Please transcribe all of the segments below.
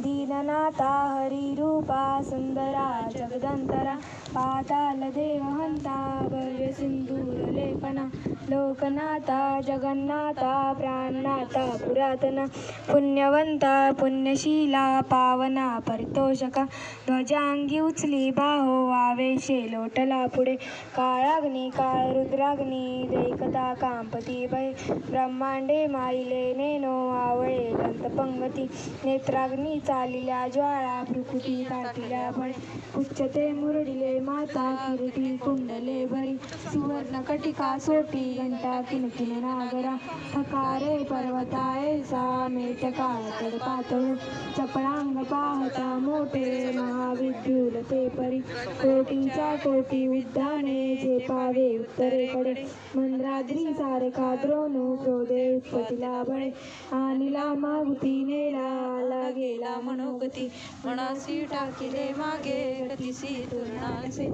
दीननाथा हरिरूपा सुंदरा जगदंतरा पाताल देवहंता भव्य सिंदूर लेपना लोकनाथा जगन्नाथा प्राणनाथा पुरातना पुण्यवंता पुण्यशीला पावना परितोषका ध्वजांगी उचली बाहो आवेशे लोटला पुढे काळाग्नी काळ रुद्राग्नी दैकता कांपती भय ब्रह्मांडे माईले नेनो आवळे दंतपंगती नेत्राग्नी चालिल्या ज्वाळा भ्रुकुटी ताटिल्या बळे उच्चते मुरडिले माता किरीटी कुंडले भरी सुवर्ण कटिका सोटी घंटा किनकिन नागरा थकारे पर्वताये सा मेट काळ तडपातळू चपळांग पाहता मोठे महाविद्युल ते परी कोटीच्या कोटी उद्याने झेपावे उत्तरेकडे मंद्राद्री सारखा द्रोणू क्रोधे उत्पत्तीला बळे आणिला मागुती नेला आला गेला मनोगती मनासी टाकिले मागे गतीसी तुरणासे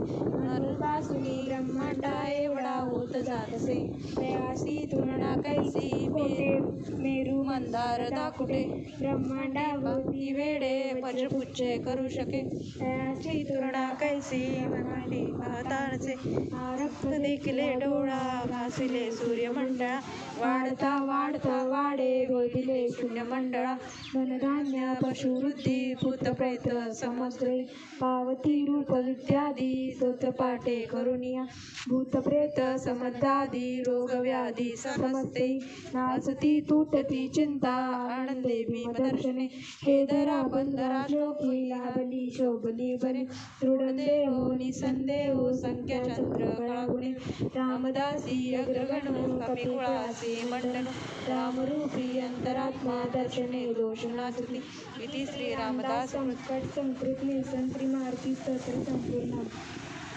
अनुपासुनी ब्रह्मांडा एवढा होत जातसे प्रयासी तुरणा कैसी मेरू मंदार दाकुटे ब्रह्मांडाभोवती वेडे वज्रपुच्छे करू शके प्रयासी तुरणा कैसी ब्रह्मांडी पाहताळचे रक्त देखिले डोळा भासिले सूर्यमंडळा वाढता वाढता वाडे गोदिले शून्य मंडळा धनधान्य पशुवृद्धी भूतप्रेत समुद्रे पावती रूप विद्यादी स्तोत्रपाठे करुणिया भूतप्रेत समद्दादी रोगव्याधी समस्ते नाचती तुटती चिंता आनंदे भीमदर्शने हेदरा बंदरा श्लोकी लाभली शोभली बरे दृढदेहो निसंदेहो संख्या चंद्र गळागुणे रामदासी अग्रगणो कपिकुळासी मंडन रामरूपी अंतरात्मा दर्शने दोषनासुती इति श्री रामदास संकट संकृत निरसन श्री मारुती स्तोत्र संपूर्ण